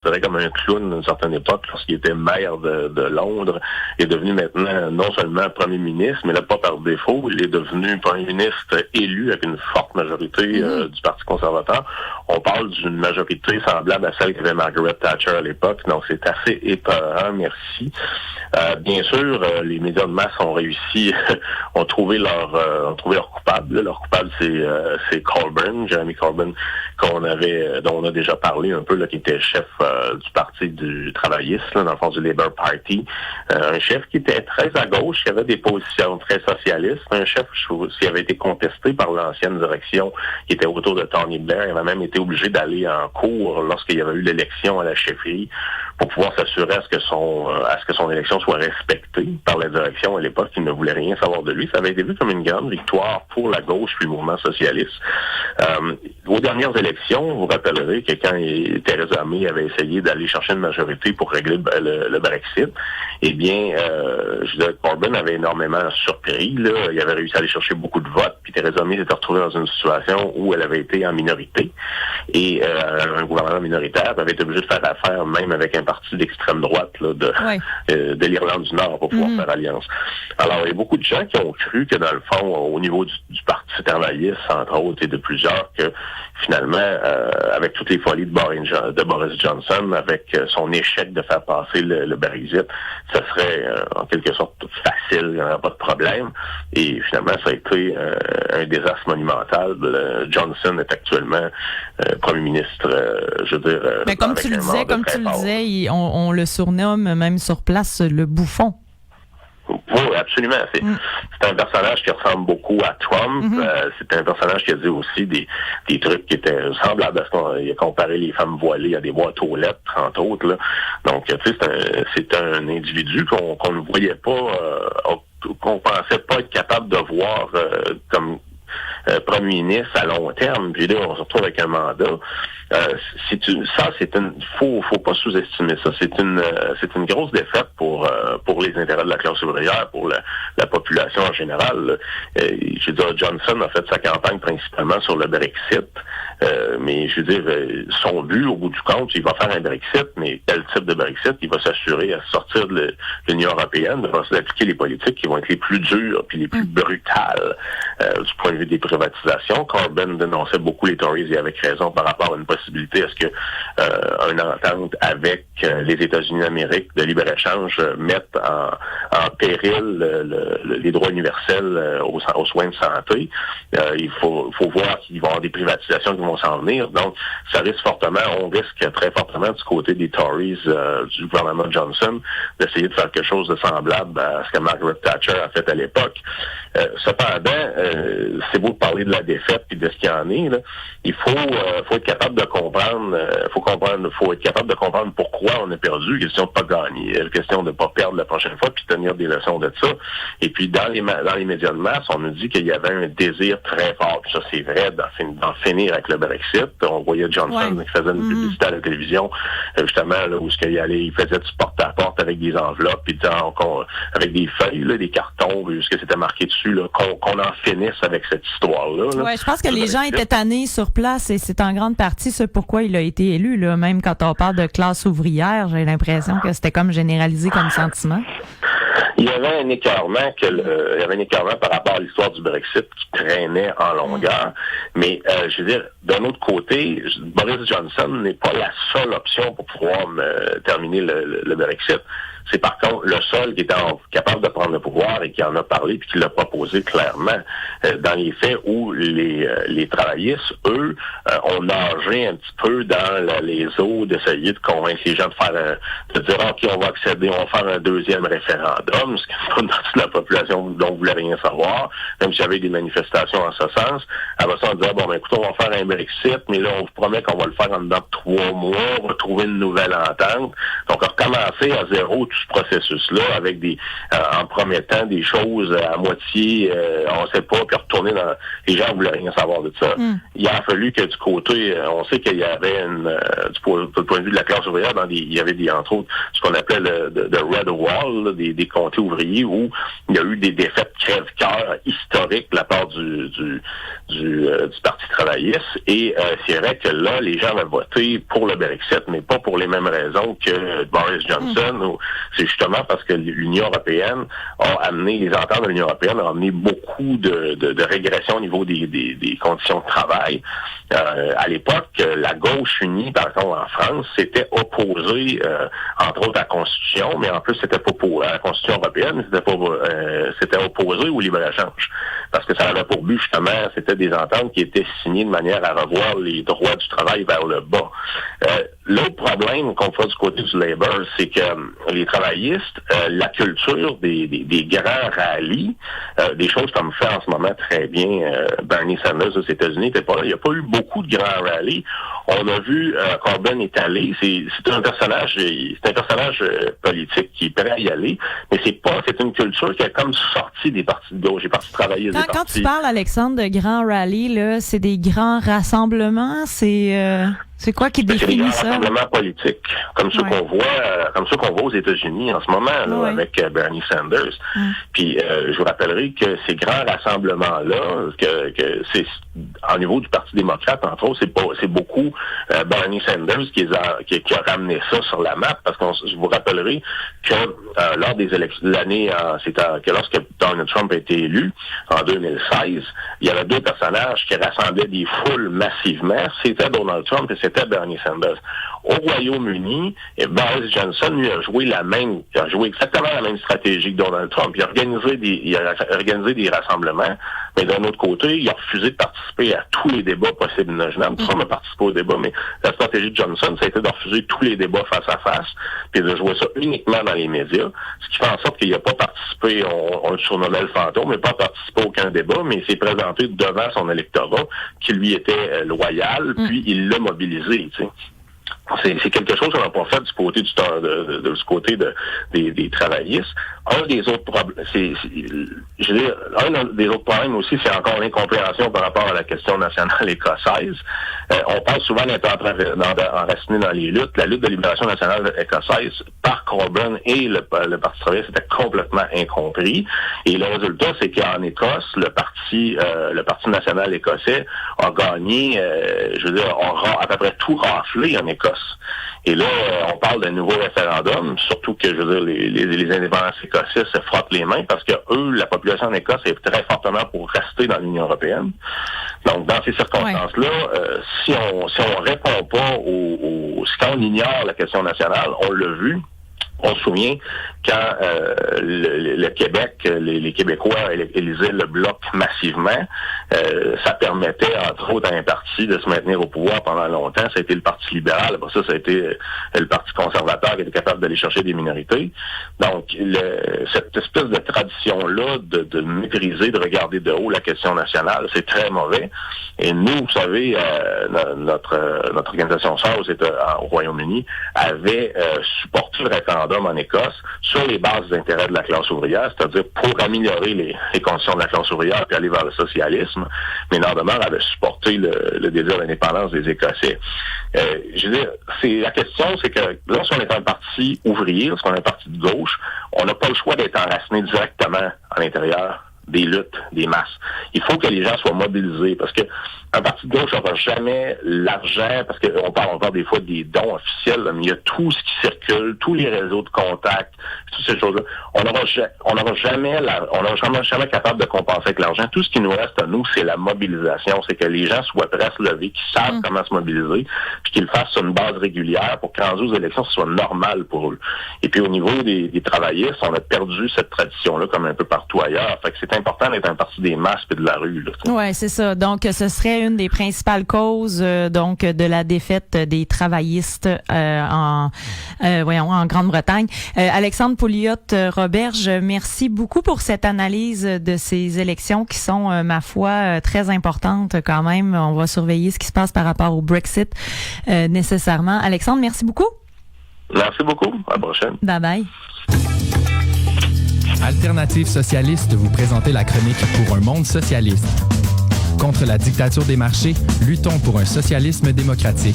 considéré comme un clown à une certaine époque lorsqu'il était maire de Londres, est devenu maintenant non seulement premier ministre, mais là pas par défaut, il est devenu premier ministre élu avec une forte majorité du Parti conservateur. On parle d'une majorité semblable à celle qu'avait Margaret Thatcher à l'époque, donc c'est assez épeurant, merci. Bien sûr, les médias de masse ont réussi, ont trouvé leur coupable. Là. Leur coupable, c'est Corbyn, Jeremy Corbyn, dont on a déjà parlé un peu, là, qui était chef du Parti du travailliste, là, dans le fond du Labour Party. Un chef qui était très à gauche, qui avait des positions très socialistes. Un chef qui avait été contesté par l'ancienne direction, qui était autour de Tony Blair. Il avait même été obligé d'aller en cours lorsqu'il y avait eu l'élection à la chefferie pour pouvoir s'assurer à ce que son élection soit respectée par la direction à l'époque, qui ne voulait rien savoir de lui. Ça avait été vu comme une grande victoire pour la gauche puis le mouvement socialiste. Aux dernières élections, vous rappellerez que quand Theresa May avait essayé d'aller chercher une majorité pour régler le Brexit, eh bien, Corbyn avait énormément surpris. Là. Il avait réussi à aller chercher beaucoup de votes, puis Theresa May s'était retrouvée dans une situation où elle avait été en minorité, et un gouvernement minoritaire avait été obligé de faire affaire même avec un parti d'extrême droite là, de l'Irlande du Nord pour pouvoir faire alliance. Alors, il y a beaucoup de gens qui ont cru que, dans le fond, au niveau du Parti travailliste, entre autres, et de plusieurs, que finalement, avec toutes les folies de Boris Johnson, avec son échec de faire passer le Brexit, ça serait en quelque sorte facile, il n'y aurait pas de problème. Et finalement, ça a été un désastre monumental. Johnson est actuellement premier ministre, je veux dire... Mais comme tu le disais, on le surnomme même sur place le bouffon. Oui, absolument. C'est un personnage qui ressemble beaucoup à Trump. C'est un personnage qui a dit aussi des trucs qui étaient semblables à ce qu'il a comparé les femmes voilées à des boîtes aux lettres, entre autres. Là. Donc, tu sais, c'est un individu qu'on ne voyait pas, qu'on pensait pas être capable de voir comme premier ministre à long terme. Puis là, on se retrouve avec un mandat. Faut pas sous-estimer ça. C'est une grosse défaite pour les intérêts de la classe ouvrière, pour la population en général. Je veux dire, Johnson a fait sa campagne principalement sur le Brexit, mais je veux dire, son but, au bout du compte, il va faire un Brexit, mais quel type de Brexit? Il va s'assurer à sortir de l'Union européenne, de appliquer les politiques qui vont être les plus dures puis les plus brutales du point de vue des privatisations. Corbyn dénonçait beaucoup les Tories, et avec raison, par rapport à une possibilité à ce que une entente avec les États-Unis d'Amérique de libre-échange mette en péril les droits universels aux soins de santé. Il faut voir qu'il va y avoir des privatisations qui vont s'en venir. Donc, on risque très fortement du côté des Tories du gouvernement Johnson d'essayer de faire quelque chose de semblable à ce que Margaret Thatcher a fait à l'époque. Cependant, c'est beau de parler de la défaite et de ce qu'il y en est. Là. Il faut être capable de comprendre. Faut être capable de comprendre pourquoi on a perdu. Question de pas gagner, question de pas perdre la prochaine fois, puis tenir des leçons de ça. Et puis dans les médias de masse, on nous dit qu'il y avait un désir très fort. Puis ça, c'est vrai d'en finir avec le Brexit. On voyait Johnson qui faisait une publicité à la télévision, justement là où il faisait du porte-à-porte avec des enveloppes, puis avec des feuilles, là, des cartons, ce que c'était marqué dessus, là, qu'on en finisse avec cette histoire-là. Là. Ouais, je pense que les gens étaient tannés sur place, et c'est en grande partie ce pourquoi il a été élu. Là. Même quand on parle de classe ouvrière, j'ai l'impression que c'était comme généralisé comme sentiment. Il y avait un écartement par rapport à l'histoire du Brexit qui traînait en longueur. Mais je veux dire, d'un autre côté, Boris Johnson n'est pas la seule option pour pouvoir terminer le Brexit. C'est par contre le seul qui est capable de prendre le pouvoir et qui en a parlé puis qui l'a proposé clairement dans les faits où les travaillistes, eux, ont nagé un petit peu dans les eaux d'essayer de convaincre les gens de dire OK, on va accéder, on va faire un deuxième référendum, ce qui n'est pas une partie de la population dont vous voulez rien savoir, même s'il y avait des manifestations en ce sens. Après ça, on disait écoute, on va faire un Brexit, mais là, on vous promet qu'on va le faire en dedans de 3 mois, on va trouver une nouvelle entente. Donc, on va recommencer à zéro tout ce processus-là avec en promettant des choses à moitié, on sait pas, puis retourner dans... Les gens voulaient rien savoir de ça. Il a fallu que du côté, on sait qu'il y avait du point de vue de la classe ouvrière, il y avait entre autres, ce qu'on appelait le Red Wall, là, des contingents Parti ouvrier où il y a eu des défaites crève-cœur historiques de la part du Parti travailliste. Et c'est vrai que là, les gens avaient voté pour le Brexit, mais pas pour les mêmes raisons que Boris Johnson. C'est justement parce que l'Union européenne les ententes de l'Union européenne ont amené beaucoup de régression au niveau des conditions de travail. À l'époque, la gauche unie, par exemple en France, s'était opposée, entre autres, à la Constitution, mais en plus, c'était pas pour la Constitution européenne, c'était opposé au libre-échange. Parce que ça avait pour but, justement, c'était des ententes qui étaient signées de manière à revoir les droits du travail vers le bas. L'autre problème qu'on voit du côté du Labour, c'est que les travaillistes, la culture des grands rallyes, des choses comme fait en ce moment très bien Bernie Sanders aux États-Unis, était pas là. Il n'y a pas eu beaucoup de grands rallyes. On a vu Corbyn est allé. C'est un personnage politique qui est prêt à y aller, mais c'est une culture qui est comme sortie des partis de gauche, des partis travaillistes. Quand tu parles, Alexandre, de grands rallyes, là, c'est des grands rassemblements, c'est quoi qui définit ça? C'est des rassemblements politiques, comme ceux qu'on voit aux États-Unis en ce moment, là, avec Bernie Sanders. Puis je vous rappellerai que ces grands rassemblements-là, que c'est au niveau du Parti démocrate, entre autres, c'est beaucoup Bernie Sanders qui a ramené ça sur la map, parce que je vous rappellerai que lors des élections de l'année, lorsque Donald Trump a été élu en 2016, il y avait deux personnages qui rassemblaient des foules massivement. C'était Donald Trump et c'était Bernie Sanders. Au Royaume-Uni, Boris Johnson, lui, a joué exactement la même stratégie que Donald Trump. Il a organisé des rassemblements, mais d'un autre côté, il a refusé de participer à tous les débats possibles imaginables. Trump a participé au débat, mais la stratégie de Johnson, ça a été de refuser tous les débats face à face, puis de jouer ça uniquement dans les médias, ce qui fait en sorte qu'il n'a pas participé, on le surnommait le fantôme, mais pas participé à aucun débat, mais il s'est présenté devant son électorat, qui lui était loyal, puis il l'a mobilisé, tu sais. C'est quelque chose qu'on n'a pas fait du côté des travaillistes. Un des autres problèmes aussi, c'est encore l'incompréhension par rapport à la question nationale écossaise. On parle souvent d'être enraciné dans les luttes. La lutte de libération nationale écossaise par Corbyn et le Parti travailliste était complètement incompris. Et le résultat, c'est qu'en Écosse, le Parti national écossais a gagné, à peu près tout raflé en Écosse. Et là, on parle d'un nouveau référendum, surtout que, les indépendances écossais se frottent les mains parce que eux, la population en Écosse est très fortement pour rester dans l'Union européenne. Donc, dans ces circonstances-là, si on répond pas si on ignore la question nationale, on l'a vu. On se souvient quand le Québec, les Québécois élisaient le Bloc massivement, ça permettait, entre autres, à un parti de se maintenir au pouvoir pendant longtemps. Ça a été le Parti libéral. Après ça a été le Parti conservateur qui était capable d'aller chercher des minorités. Donc, cette espèce de tradition-là de maîtriser, de regarder de haut la question nationale, c'est très mauvais. Et nous, vous savez, notre organisation sœur au Royaume-Uni avait supporté le référendum en Écosse sur les bases des intérêts de la classe ouvrière, c'est-à-dire pour améliorer les conditions de la classe ouvrière et aller vers le socialisme, mais Nord-de-Mort avait supporté le désir d'indépendance des Écossais. La question, c'est que lorsqu'on est un parti ouvrier, lorsqu'on est un parti de gauche, on n'a pas le choix d'être enraciné directement à l'intérieur des luttes, des masses. Il faut que les gens soient mobilisés parce que un parti de gauche n'aura jamais l'argent, parce qu'on parle des fois des dons officiels, mais il y a tout ce qui circule, tous les réseaux de contacts, toutes ces choses-là. On n'aura jamais capable de compenser avec l'argent. Tout ce qui nous reste à nous, c'est la mobilisation. C'est que les gens soient prêts à se lever, qu'ils savent comment se mobiliser, puis qu'ils le fassent sur une base régulière pour que rendu aux élections, ce soit normal pour eux. Et puis au niveau des travaillistes, on a perdu cette tradition-là comme un peu partout ailleurs. Fait que c'est important d'être un parti des masses et de la rue. Oui, c'est ça. Donc, ce serait une des principales causes de la défaite des travaillistes en Grande-Bretagne. Alexandre Pouliot-Roberge, merci beaucoup pour cette analyse de ces élections qui sont, ma foi, très importantes quand même. On va surveiller ce qui se passe par rapport au Brexit nécessairement. Alexandre, merci beaucoup. Merci beaucoup. À la prochaine. Bye-bye. Alternative socialiste vous présentez la chronique Pour un monde socialiste. Contre la dictature des marchés, luttons pour un socialisme démocratique.